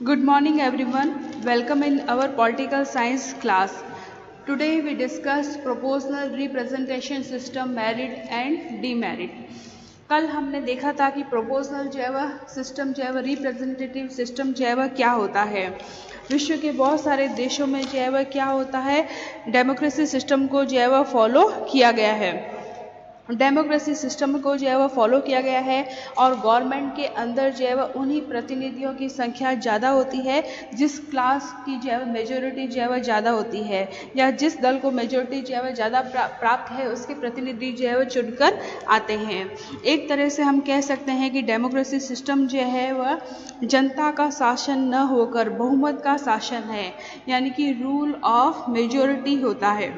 Good morning everyone. Welcome in our political science class. Today we discuss proportional representation system merit and demerit. कल हमने देखा था कि proportional जो है वह सिस्टम जो है वह रिप्रेजेंटेटिव सिस्टम जो है वह क्या होता है। विश्व के बहुत सारे देशों में जो है वह क्या होता है, डेमोक्रेसी सिस्टम को जो है वह फॉलो किया गया है। डेमोक्रेसी सिस्टम को जो है वह फॉलो किया गया है और गवर्नमेंट के अंदर जो है वह उन्हीं प्रतिनिधियों की संख्या ज़्यादा होती है जिस क्लास की जो है मेजोरिटी जो है वह ज़्यादा होती है, या जिस दल को मेजोरिटी जो है वह ज़्यादा प्राप्त है उसके प्रतिनिधि जो है वह चुनकर आते हैं। एक तरह से हम कह सकते हैं कि डेमोक्रेसी सिस्टम जो है वह जनता का शासन न होकर बहुमत का शासन है, यानी कि रूल ऑफ मेजोरिटी होता है।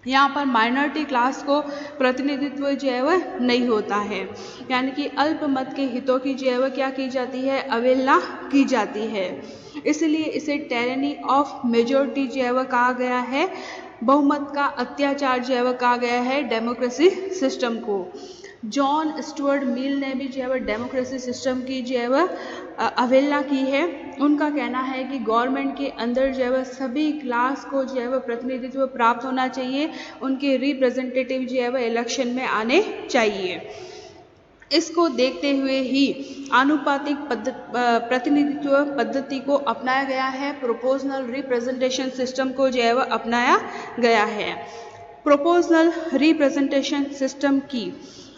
यहाँ पर माइनॉरिटी क्लास को प्रतिनिधित्व जो है वह नहीं होता है, यानी कि अल्पमत के हितों की जो है वह क्या की जाती है, अवहेलना की जाती है। इसलिए इसे टायरनी ऑफ मेजोरिटी जो है वह कहा गया है, बहुमत का अत्याचार जो है वह कहा गया है डेमोक्रेसी सिस्टम को। जॉन स्टुअर्ट मिल ने भी जो है वह डेमोक्रेसी सिस्टम की जो है वह अवहेलना की है। उनका कहना है कि गवर्नमेंट के अंदर जो है वह सभी क्लास को जो है वह प्रतिनिधित्व प्राप्त होना चाहिए, उनके रिप्रेजेंटेटिव जो है वह इलेक्शन में आने चाहिए। इसको देखते हुए ही आनुपातिक प्रतिनिधित्व पद्धति को अपनाया गया है, प्रोपोर्शनल रिप्रेजेंटेशन सिस्टम को जो है वह अपनाया गया है। प्रोपोर्शनल रिप्रेजेंटेशन सिस्टम की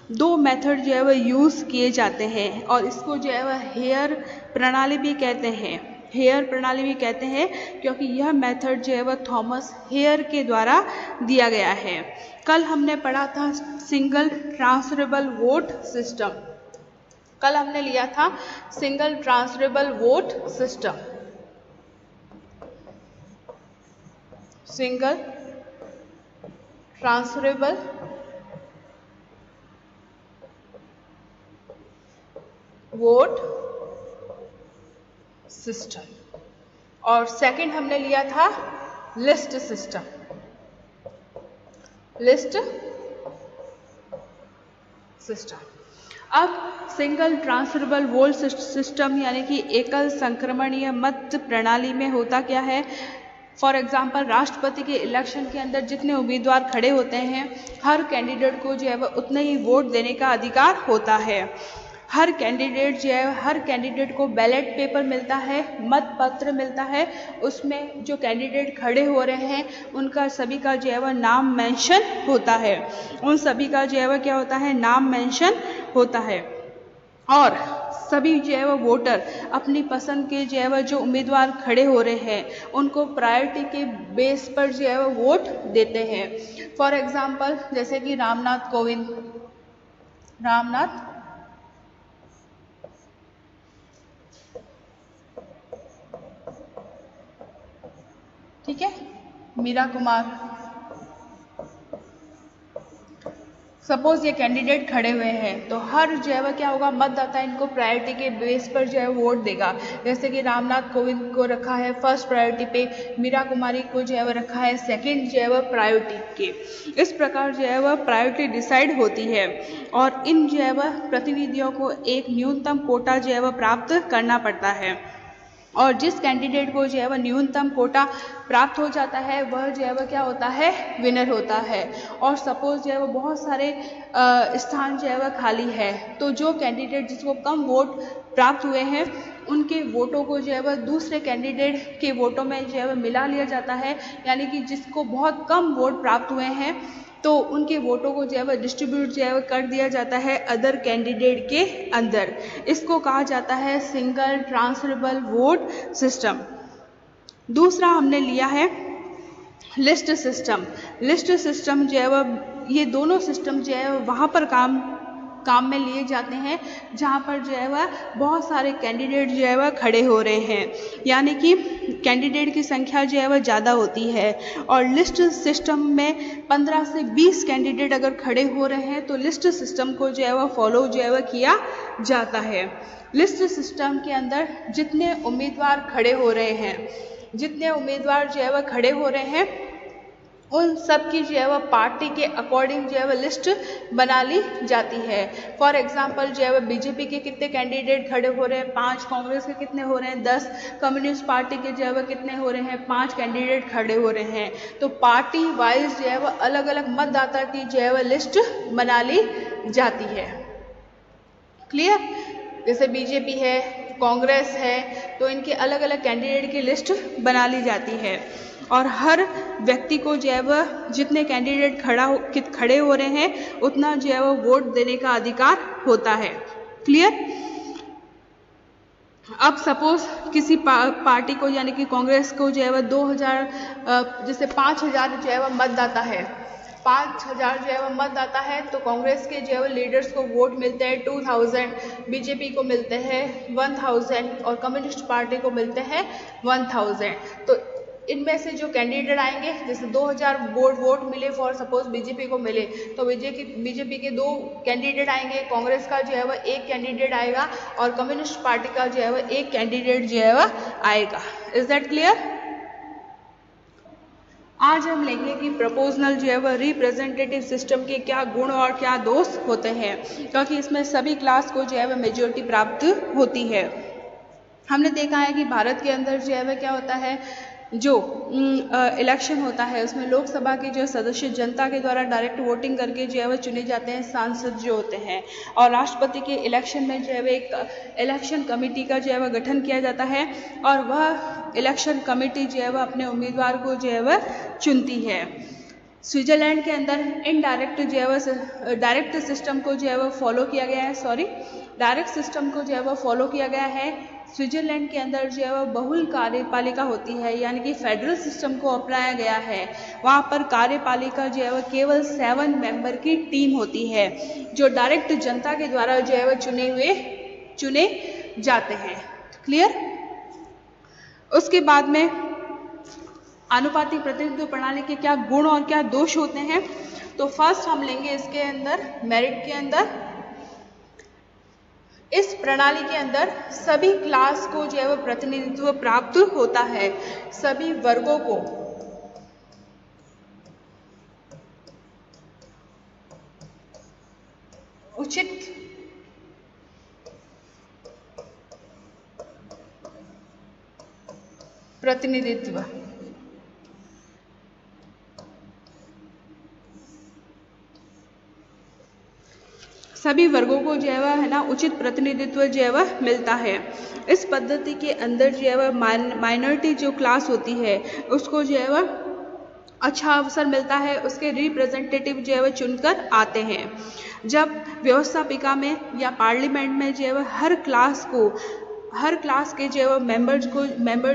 दो मेथड जो है वह यूज़ किए जाते हैं और इसको जो है वह हेयर प्रणाली भी कहते हैं। हेयर प्रणाली भी कहते हैं क्योंकि यह मेथड जो है वह थॉमस हेयर के द्वारा दिया गया है। कल हमने पढ़ा था सिंगल ट्रांसफरेबल वोट सिस्टम। कल हमने लिया था single transferable vote system. Single transferable vote system और सेकंड हमने लिया था लिस्ट सिस्टम। List system. अब सिंगल ट्रांसफरेबल वोट सिस्टम यानी कि एकल संक्रमणीय मत प्रणाली में होता क्या है। फॉर एग्जाम्पल राष्ट्रपति के इलेक्शन के अंदर जितने उम्मीदवार खड़े होते हैं, हर कैंडिडेट को जो है वह उतने ही वोट देने का अधिकार होता है। हर कैंडिडेट जो है, हर कैंडिडेट को बैलेट पेपर मिलता है, मत पत्र मिलता है, उसमें जो कैंडिडेट खड़े हो रहे हैं उनका सभी का जो है वह नाम मेंशन होता है। उन सभी का जो है वह क्या होता है, नाम मेंशन होता है और सभी जो है वह वोटर अपनी पसंद के जो है वह जो उम्मीदवार खड़े हो रहे हैं उनको प्रायोरिटी के बेस पर जो है वह वोट देते हैं। फॉर एग्जाम्पल जैसे कि रामनाथ कोविंद, ठीक है, मीरा कुमार, सपोज ये कैंडिडेट खड़े हुए हैं तो हर जो है वह क्या होगा, मतदाता इनको प्रायोरिटी के बेस पर जो है वोट देगा। जैसे कि रामनाथ कोविंद को रखा है फर्स्ट प्रायोरिटी पे, मीरा कुमारी को जो है वह रखा है सेकंड जो है वह प्रायोरिटी के। इस प्रकार जो है वह प्रायोरिटी डिसाइड होती है और इन जो है वह प्रतिनिधियों को एक न्यूनतम कोटा जो है वह प्राप्त करना पड़ता है और जिस कैंडिडेट को जो है वह न्यूनतम कोटा प्राप्त हो जाता है वह जो है वह क्या होता है, विनर होता है। और सपोज जो है वह बहुत सारे स्थान जो है वह खाली है तो जो कैंडिडेट जिसको कम वोट प्राप्त हुए हैं उनके वोटों को जो है वह दूसरे कैंडिडेट के वोटों में जो है वह मिला लिया जाता है, यानी कि जिसको बहुत कम वोट प्राप्त हुए हैं तो उनके वोटों को जो है वह डिस्ट्रीब्यूट जो है वह कर दिया जाता है अदर कैंडिडेट के अंदर। इसको कहा जाता है सिंगल ट्रांसफरेबल वोट सिस्टम। दूसरा हमने लिया है लिस्ट सिस्टम। लिस्ट सिस्टम जो है वह, ये दोनों सिस्टम जो है वहाँ पर काम में लिए जाते हैं जहाँ पर जो है वह बहुत सारे कैंडिडेट जो है वह खड़े हो रहे हैं, यानी कि कैंडिडेट की संख्या जो है वह ज़्यादा होती है। और लिस्ट सिस्टम में 15 से 20 कैंडिडेट अगर खड़े हो रहे हैं तो लिस्ट सिस्टम को जो है वह फॉलो जो है वह किया जाता है। लिस्ट सिस्टम के अंदर जितने उम्मीदवार खड़े हो रहे हैं, जितने उम्मीदवार जो है वह खड़े हो रहे हैं उन सब की जो है वह पार्टी के अकॉर्डिंग जो है वह लिस्ट बना ली जाती है। फॉर एग्जांपल जो है वह बीजेपी के कितने कैंडिडेट खड़े हो रहे हैं 5, कांग्रेस के कितने हो रहे हैं 10, कम्युनिस्ट पार्टी के जो है वह कितने हो रहे हैं 5 कैंडिडेट खड़े हो रहे हैं। तो पार्टी वाइज जो है वह अलग अलग मतदाता की जो है वह लिस्ट बना ली जाती है। क्लियर? जैसे बीजेपी है, कांग्रेस है, तो इनके अलग अलग कैंडिडेट की लिस्ट बना ली जाती है और हर व्यक्ति को जो है वह जितने कैंडिडेट खड़े हो रहे हैं उतना जो है वह वोट देने का अधिकार होता है। क्लियर? अब सपोज किसी पार्टी को यानी कि कांग्रेस को जो है वह 2000 जैसे 5000 जो है वह मतदाता है, 5000 जो है वह मतदाता है, तो कांग्रेस के जो है वह लीडर्स को वोट मिलते हैं 2000, बीजेपी को मिलते हैं 1000 और कम्युनिस्ट पार्टी को मिलते हैं 1000। तो इनमें से जो कैंडिडेट आएंगे, जैसे 2000 वोट मिले फॉर सपोज बीजेपी को मिले, तो बीजेपी के 2 कैंडिडेट आएंगे, कांग्रेस का जो है वह 1 कैंडिडेट आएगा और कम्युनिस्ट पार्टी का जो है वह 1 कैंडिडेट जो है वह आएगा। Is that clear? आज हम लेंगे कि प्रोपोर्शनल जो है वह रिप्रेजेंटेटिव सिस्टम के क्या गुण और क्या दोष होते हैं, क्योंकि इसमें सभी क्लास को जो है वह मेजॉरिटी प्राप्त होती है। हमने देखा है कि भारत के अंदर जो है वह क्या होता है, जो इलेक्शन होता है उसमें लोकसभा के जो सदस्य जनता के द्वारा डायरेक्ट वोटिंग करके जो है वह चुने जाते हैं, सांसद जो होते हैं, और राष्ट्रपति के इलेक्शन में जो है वह एक इलेक्शन कमेटी का जो है वह गठन किया जाता है और वह इलेक्शन कमेटी जो है वह अपने उम्मीदवार को जो है वह चुनती है। स्विट्जरलैंड के अंदर इनडायरेक्ट जो है वह डायरेक्ट सिस्टम को जो है वह फॉलो किया गया है, डायरेक्ट सिस्टम को जो है वह फॉलो किया गया है। स्विट्जरलैंड के अंदर जो है वह बहुल कार्यपालिका होती है, यानी कि फेडरल सिस्टम को अपनाया गया है। वहाँ पर कार्यपालिका जो है वह केवल 7 मेंबर की टीम होती है जो डायरेक्ट जनता के द्वारा जो है वह चुने जाते हैं। क्लियर? उसके बाद में आनुपातिक प्रतिनिधित्व प्रणाली के क्या गुण और क्या दोष होते हैं, तो फर्स्ट हम लेंगे इसके अंदर मेरिट के अंदर। इस प्रणाली के अंदर सभी क्लास को जो है वह प्रतिनिधित्व प्राप्त होता है, सभी वर्गों को उचित प्रतिनिधित्व सभी वर्गों को जो है वह है ना उचित प्रतिनिधित्व जो है वह मिलता है। इस पद्धति के अंदर जो है वह माइनॉरिटी जो क्लास होती है उसको जो है वह अच्छा अवसर मिलता है, उसके रिप्रेजेंटेटिव जो है वह चुनकर आते हैं। जब व्यवस्थापिका में या पार्लियामेंट में जो है वह हर क्लास के जो है वह मेंबर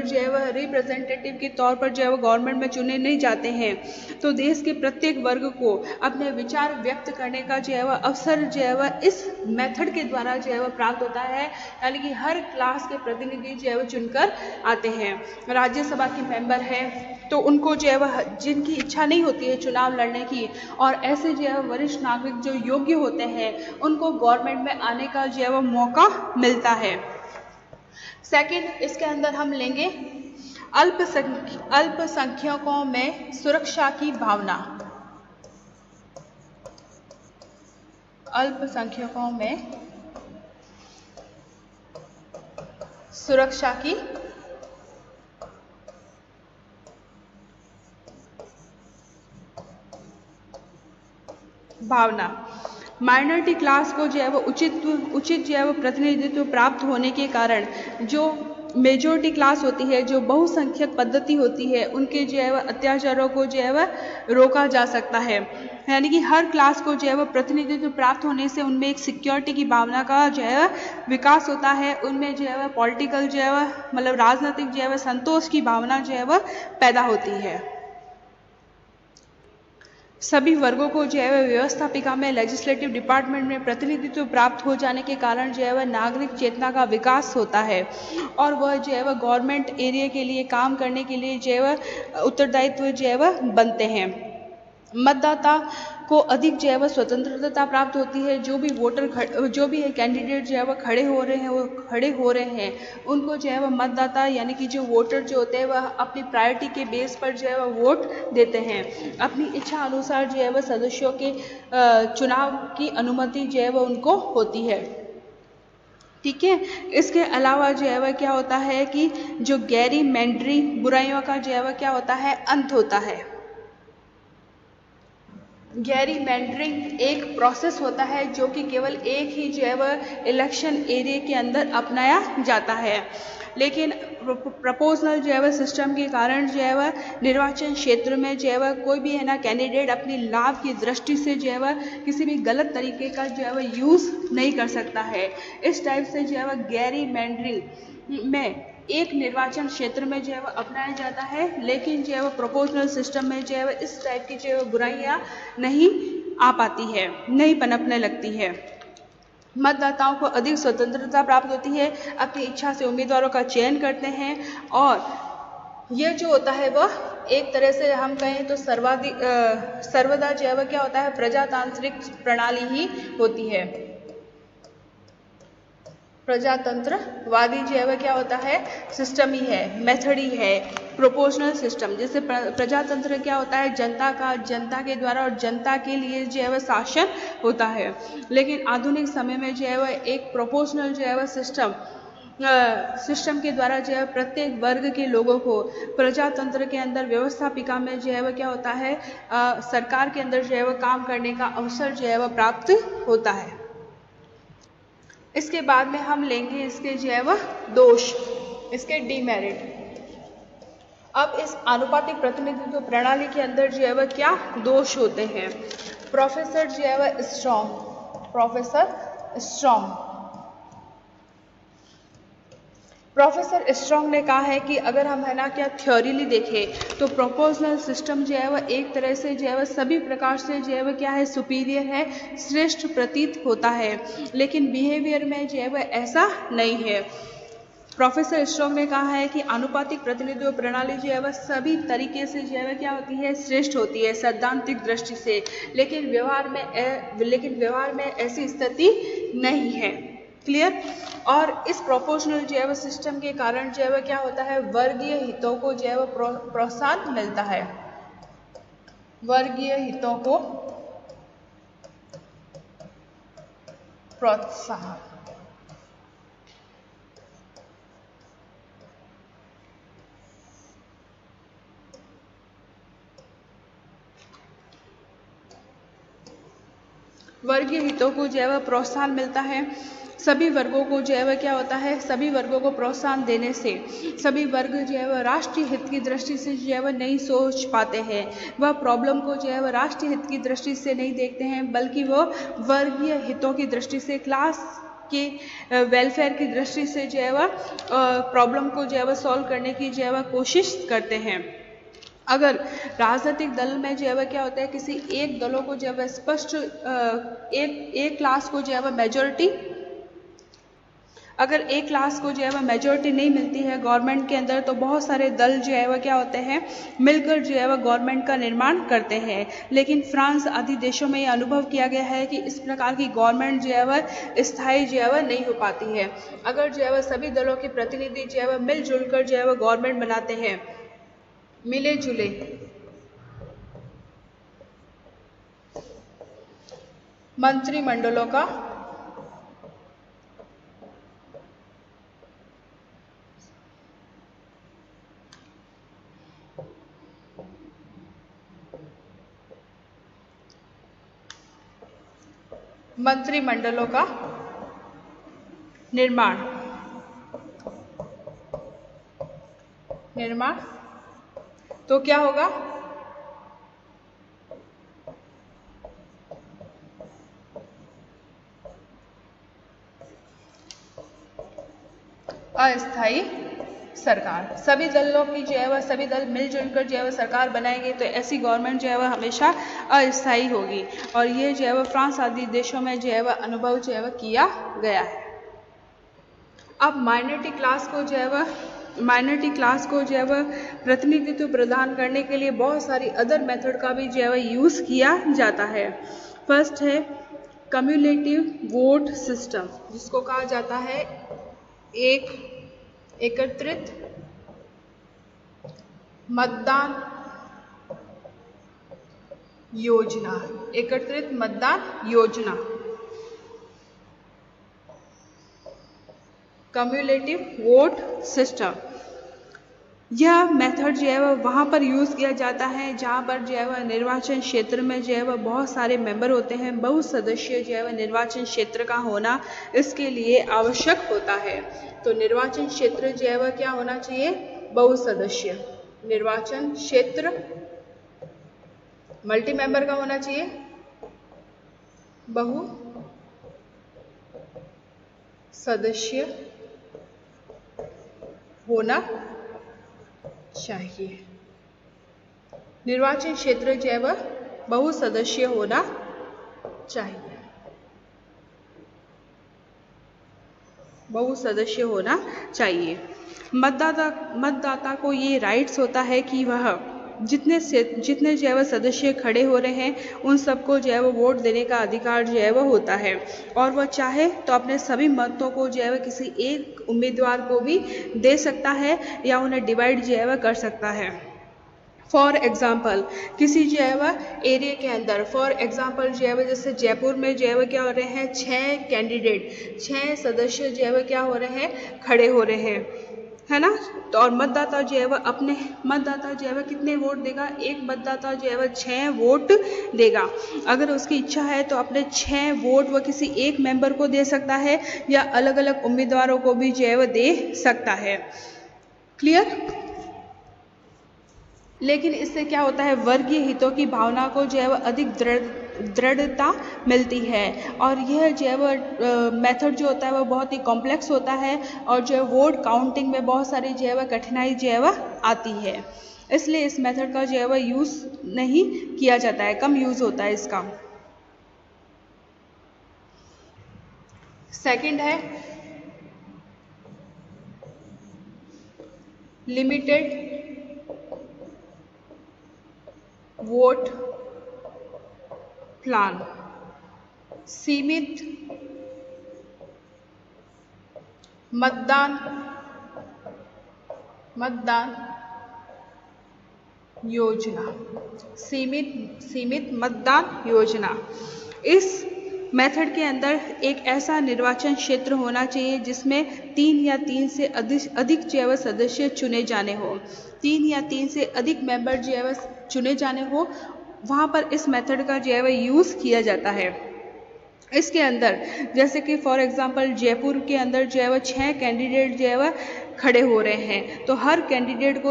जो है वह रिप्रेजेंटेटिव के तौर पर जो है वह गवर्नमेंट में चुने नहीं जाते हैं, तो देश के प्रत्येक वर्ग को अपने विचार व्यक्त करने का जो है वह अवसर जो है वह इस मेथड के द्वारा जो है वह प्राप्त होता है, यानी कि हर क्लास के प्रतिनिधि जो है वह चुनकर आते हैं। राज्यसभा के मेंबर है तो उनको जो है वह जिनकी इच्छा नहीं होती है चुनाव लड़ने की, और ऐसे जो है वरिष्ठ नागरिक जो योग्य होते हैं उनको गवर्नमेंट में आने का जो है वह मौका मिलता है। सेकंड, इसके अंदर हम लेंगे अल्पसंख्यकों में सुरक्षा की भावना। अल्पसंख्यकों में सुरक्षा की भावना। माइनॉरिटी क्लास को जो है वो उचित जो है वो प्रतिनिधित्व प्राप्त होने के कारण जो मेजॉरिटी क्लास होती है, जो बहुसंख्यक पद्धति होती है, उनके जो है वह अत्याचारों को जो है वह रोका जा सकता है। यानी कि हर क्लास को जो है वह प्रतिनिधित्व प्राप्त होने से उनमें एक सिक्योरिटी की भावना का जो है विकास होता है, उनमें जो है वह पॉलिटिकल जो है वह मतलब राजनीतिक जो है वह संतोष की भावना जो है वह पैदा होती है। सभी वर्गों को जो है वह व्यवस्थापिका में लेजिस्लेटिव डिपार्टमेंट में प्रतिनिधित्व प्राप्त हो जाने के कारण जो है वह नागरिक चेतना का विकास होता है और वह जो है वह गवर्नमेंट एरिया के लिए काम करने के लिए जो है वह उत्तरदायित्व जो है वह बनते हैं। मतदाता को अधिक जो है वह स्वतंत्रता प्राप्त होती है। जो भी कैंडिडेट जो है वह खड़े हो रहे हैं उनको जो है वह मतदाता यानी कि जो वोटर जो होते हैं वह अपनी प्रायोरिटी के बेस पर जो है वह वोट देते हैं। अपनी इच्छा अनुसार जो है वह सदस्यों के चुनाव की अनुमति जो है वह उनको होती है। ठीक है, इसके अलावा जो है वह क्या होता है कि जो गैरीमैंडरी बुराइयों का जो है वह क्या होता है, अंत होता है। गैरीमैंडरिंग एक प्रोसेस होता है जो कि केवल एक ही जो है वह इलेक्शन एरिया के अंदर अपनाया जाता है, लेकिन प्रपोजनल जो है वह सिस्टम के कारण जो है वह निर्वाचन क्षेत्र में जो है वह कोई भी है ना कैंडिडेट अपनी लाभ की दृष्टि से जो है वह किसी भी गलत तरीके का जो है वह यूज़ नहीं कर सकता है। इस टाइप से जो है वह गैरीमैंडरिंग में एक निर्वाचन क्षेत्र में जो है वह अपनाया जाता है, लेकिन जो है वह प्रोपोर्शनल सिस्टम में जो है वह इस टाइप की जो है बुराइयां नहीं आ पाती है, नहीं पनपने लगती है। मतदाताओं को अधिक स्वतंत्रता प्राप्त होती है, अपनी इच्छा से उम्मीदवारों का चयन करते हैं और यह जो होता है वह एक तरह से हम कहें तो सर्वदा जो है वह क्या होता है, प्रजातांत्रिक प्रणाली ही होती है। प्रजातंत्रवादी जो है वह क्या होता है, सिस्टम ही है, मेथड ही है, प्रोपोर्शनल सिस्टम। जैसे प्रजातंत्र क्या होता है, जनता के द्वारा और जनता के लिए जो है वह शासन होता है, लेकिन आधुनिक समय में जो है वह एक प्रोपोर्शनल जो है वह सिस्टम के द्वारा जो है प्रत्येक वर्ग के लोगों को प्रजातंत्र के अंदर व्यवस्थापिका में जो है वह क्या होता है, सरकार के अंदर जो है वह काम करने का अवसर जो है वह प्राप्त होता है। इसके बाद में हम लेंगे इसके जो है वह दोष, इसके डीमेरिट। अब इस आनुपातिक प्रतिनिधित्व प्रणाली के अंदर जो है वह क्या दोष होते हैं। प्रोफेसर जो है वह प्रोफेसर स्ट्रॉन्ग ने कहा है कि अगर हम है ना क्या थ्योरीली देखें तो प्रोपोर्शनल सिस्टम जो है वह एक तरह से जो है वह सभी प्रकार से जो है वह क्या है, सुपीरियर है, श्रेष्ठ प्रतीत होता है, लेकिन बिहेवियर में जो है वह ऐसा नहीं है। प्रोफेसर स्ट्रॉन्ग ने कहा है कि आनुपातिक प्रतिनिधित्व प्रणाली जो है वह सभी तरीके से जो है वह क्या होती है, श्रेष्ठ होती है सैद्धांतिक दृष्टि से, लेकिन व्यवहार में ऐसी स्थिति नहीं है। क्लियर। और इस प्रोपोर्शनल जो है वह सिस्टम के कारण जो है वह क्या होता है, वर्गीय हितों को जो है वह प्रोत्साहन मिलता है। वर्गीय हितों को प्रोत्साहन। वर्गीय हितों को जो है वह प्रोत्साहन मिलता है। सभी वर्गों को जो है वह क्या होता है, सभी वर्गों को प्रोत्साहन देने से सभी वर्ग जो है वह राष्ट्रीय हित की दृष्टि से जो है वह नहीं सोच पाते हैं, वह प्रॉब्लम को जो है वह राष्ट्रीय हित की दृष्टि से नहीं देखते हैं, बल्कि वह वर्गीय हितों की दृष्टि से, क्लास के वेलफेयर की दृष्टि से जो है वह प्रॉब्लम को जो है वह सॉल्व करने की जो है वह कोशिश करते हैं। अगर राजनीतिक दल में जो है वह क्या होता है, किसी एक दलों को जो है वह स्पष्ट एक क्लास को जो है वह मेजॉरिटी, अगर एक क्लास को जो है वह मेजॉरिटी नहीं मिलती है गवर्नमेंट के अंदर, तो बहुत सारे दल जो है वह क्या होते हैं, मिलकर जो है वह गवर्नमेंट का निर्माण करते हैं। लेकिन फ्रांस आदि देशों में यह अनुभव किया गया है कि इस प्रकार की गवर्नमेंट जो है वह स्थायी जो है वह नहीं हो पाती है। अगर जो है वह सभी दलों के प्रतिनिधि जो है वह मिलजुल कर जो है वह गवर्नमेंट बनाते हैं, मिले जुले मंत्रिमंडलों का निर्माण तो क्या होगा, अस्थायी सरकार। सभी दलों की जो है वह सभी दल मिलजुल कर जो है वह सरकार बनाएंगे तो ऐसी गवर्नमेंट जो है वह हमेशा अस्थायी होगी, और ये जो है वह फ्रांस आदि देशों में जो है वह अनुभव जो है वह किया गया है। अब माइनॉरिटी क्लास को जो है वह माइनॉरिटी क्लास को जो है वह प्रतिनिधित्व प्रदान करने के लिए बहुत सारी अदर मेथड का भी जो है वह यूज़ किया जाता है। फर्स्ट है कम्युलेटिव वोट सिस्टम, जिसको कहा जाता है एक एकत्रित मतदान योजना। एकत्रित मतदान योजना, कम्युलेटिव वोट सिस्टम। यह मेथड जो है वह वहाँ पर यूज़ किया जाता है जहाँ पर जो है वह निर्वाचन क्षेत्र में जो है वह बहुत सारे मेंबर होते हैं। बहु सदस्य जो है वह निर्वाचन क्षेत्र का होना इसके लिए आवश्यक होता है। तो निर्वाचन क्षेत्र जो है वह क्या होना चाहिए? बहु सदस्य। निर्वाचन क्षेत्र मल्टी मेंबर का होना चाहिए, बहु सदस्य होना चाहिए। निर्वाचन क्षेत्र जो है वह बहु सदस्य होना चाहिए, बहु सदस्य होना चाहिए। मतदाता को ये राइट्स होता है कि वह जितने जो है वह सदस्य खड़े हो रहे हैं उन सबको जो है वो वोट देने का अधिकार जो है वह होता है, और वह चाहे तो अपने सभी मतों को जो है वह किसी एक उम्मीदवार को भी दे सकता है या उन्हें डिवाइड जो है वह कर सकता है। फॉर एग्जाम्पल किसी जो है वह एरिया के अंदर, फॉर एग्जाम्पल जो है वह जैसे जयपुर में जो है वह क्या हो रहे हैं, 6 कैंडिडेट, 6 सदस्य जो है वह क्या हो रहे हैं, खड़े हो रहे हैं, है ना। तो और मतदाता जो है वह अपने मतदाता जो है वह कितने वोट देगा? एक मतदाता जो है वह 6 वोट देगा। अगर उसकी इच्छा है तो अपने 6 वोट वह किसी एक मेंबर को दे सकता है या अलग अलग उम्मीदवारों को भी जो है वह दे सकता है। क्लियर? लेकिन इससे क्या होता है, वर्गीय हितों की भावना को जो है वह अधिक दृढ़ता मिलती है, और यह जो है वह मेथड जो होता है वह बहुत ही कॉम्प्लेक्स होता है, और जो है वोट काउंटिंग में बहुत सारी जो है वह कठिनाई जो है वह आती है। इसलिए इस मेथड का जो है वह यूज़ नहीं किया जाता है, कम यूज़ होता है इसका। सेकंड है लिमिटेड वोट प्लान, सीमित मतदान योजना, सीमित मतदान योजना। इस मेथड के अंदर एक ऐसा निर्वाचन क्षेत्र होना चाहिए जिसमें 3 या 3 से अधिक जो है वह सदस्य चुने जाने हो, 3 या 3 से अधिक मेंबर जो है वह चुने जाने हो, वहाँ पर इस मेथड का जो है वह यूज़ किया जाता है। इसके अंदर जैसे कि फॉर एग्जांपल जयपुर के अंदर जो है वह 6 कैंडिडेट जो है वह खड़े हो रहे हैं, तो हर कैंडिडेट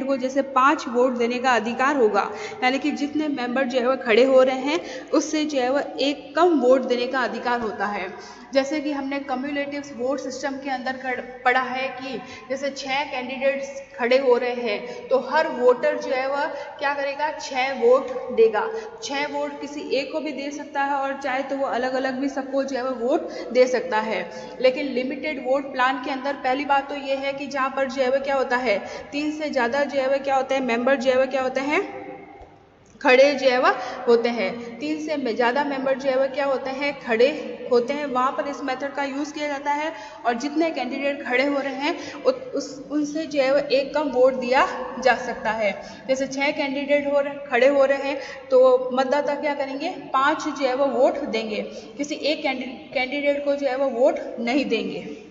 को जैसे 5 वोट देने का अधिकार होगा, यानी कि जितने मेंबर जो है वह खड़े हो रहे हैं उससे जो है वह एक कम वोट देने का अधिकार होता है। जैसे कि हमने कम्युलेटिव वोट सिस्टम के अंदर पढ़ा है कि जैसे 6 कैंडिडेट्स खड़े हो रहे हैं तो हर वोटर जो है वह क्या करेगा, 6 वोट देगा। 6 वोट किसी एक को भी दे सकता है और चाहे तो वो अलग अलग भी सबको जो है वह वोट दे सकता है। लेकिन लिमिटेड वोट प्लान के अंदर पहली बात तो ये है कि जहाँ पर जो है वह क्या होता है, 3 से ज़्यादा जो है वह क्या होता है, मेंबर जो है वह क्या होते हैं, खड़े जो है वह होते हैं। 3 से ज़्यादा मेंबर जो है वह क्या होते हैं, खड़े होते हैं, वहाँ पर इस मेथड का यूज़ किया जाता है। और जितने कैंडिडेट खड़े हो रहे हैं उनसे जो है वह एक कम वोट दिया जा सकता है। जैसे 6 कैंडिडेट खड़े हो रहे हैं तो मतदाता क्या करेंगे, 5 जो है वह वोट देंगे, किसी एक कैंडिडेट को जो है वह वोट नहीं देंगे।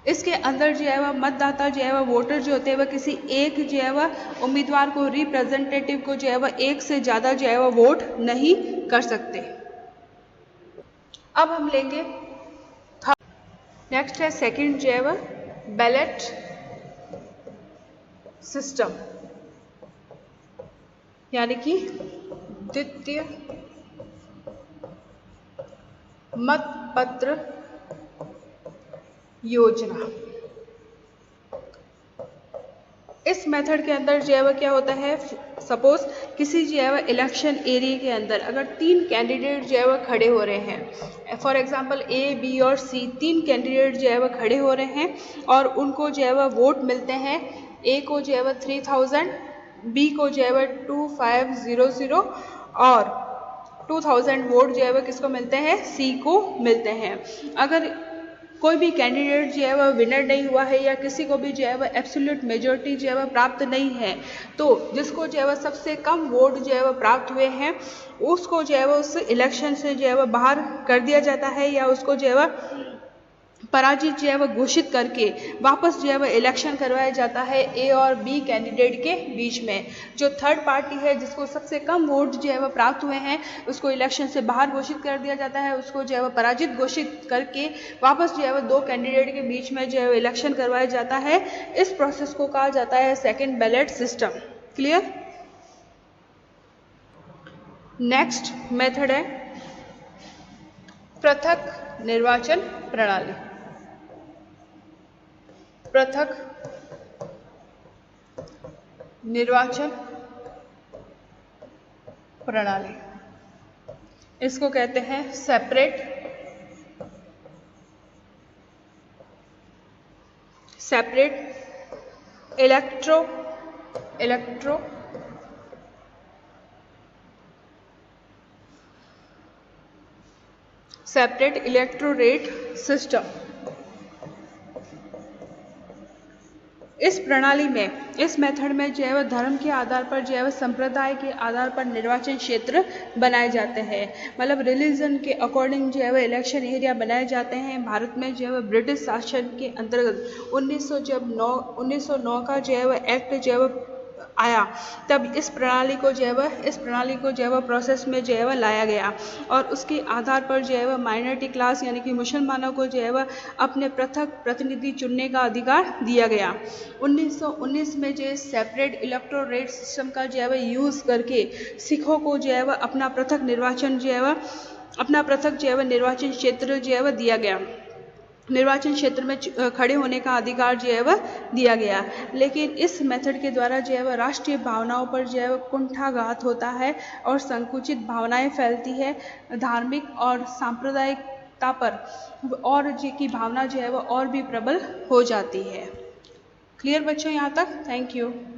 इसके अंदर जो है वह मतदाता जो है वह वोटर जो होते हैं वह किसी एक जो है वह उम्मीदवार को, रिप्रेजेंटेटिव को जो है वह एक से ज़्यादा जो है वह वोट नहीं कर सकते। अब हम लेंगे नेक्स्ट है सेकंड जो है वह बैलेट सिस्टम, यानी कि द्वितीय मतपत्र योजना। इस मेथड के अंदर जो है वह क्या होता है, सपोज किसी जो है वह इलेक्शन एरिया के अंदर अगर 3 कैंडिडेट जो है वह खड़े हो रहे हैं, फॉर एग्जांपल A, B और C 3 कैंडिडेट जो है वह खड़े हो रहे हैं और उनको जो है वह वोट मिलते हैं, A को जो है वह 3000, B को जो है वह 2500 और 2000 वोट जो है वह किसको मिलते हैं, C को मिलते हैं। अगर कोई भी कैंडिडेट जो है वह विनर नहीं हुआ है या किसी को भी जो है वह एब्सोल्यूट मेजॉरिटी जो है वह प्राप्त नहीं है, तो जिसको जो है वह सबसे कम वोट जो है वह प्राप्त हुए हैं उसको जो है वह उस इलेक्शन से जो है वह बाहर कर दिया जाता है या उसको जो है वह पराजित जो है वह घोषित करके वापस जो है वह इलेक्शन करवाया जाता है A और B कैंडिडेट के बीच में। जो थर्ड पार्टी है जिसको सबसे कम वोट जो है वह प्राप्त हुए हैं उसको इलेक्शन से बाहर घोषित कर दिया जाता है, उसको जो है वह पराजित घोषित करके वापस जो है वह 2 कैंडिडेट के बीच में जो है वह इलेक्शन करवाया जाता है। इस प्रोसेस को कहा जाता है second ballot system. Clear? Next method है पृथक निर्वाचन प्रणाली। पृथक निर्वाचन प्रणाली, इसको कहते हैं सेपरेट इलेक्टोरेट सिस्टम। इस प्रणाली में, इस मेथड में जो है वह धर्म के आधार पर जो है वह संप्रदाय के आधार पर निर्वाचन क्षेत्र बनाए जाते हैं, मतलब रिलीजन के अकॉर्डिंग जो है वह इलेक्शन एरिया बनाए जाते हैं। भारत में जो है वह ब्रिटिश शासन के अंतर्गत 1909 का जो है वह एक्ट जो है वह आया, तब इस प्रणाली को जो है वह प्रोसेस में जो है वह लाया गया और उसके आधार पर जो है वह माइनॉरिटी क्लास यानी कि मुसलमानों को जो है वह अपने पृथक प्रतिनिधि चुनने का अधिकार दिया गया। 1919 में जो सेपरेट इलेक्टोरेट सिस्टम का जो है वह यूज़ करके सिखों को जो है वह अपना पृथक निर्वाचन क्षेत्र जो है वह दिया गया, निर्वाचन क्षेत्र में खड़े होने का अधिकार जो है वह दिया गया। लेकिन इस मेथड के द्वारा जो है वह राष्ट्रीय भावनाओं पर जो है वह कुंठाघात होता है और संकुचित भावनाएं फैलती है, धार्मिक और सांप्रदायिकता पर और की भावना जो है वह और भी प्रबल हो जाती है। क्लियर बच्चों यहाँ तक? Thank you.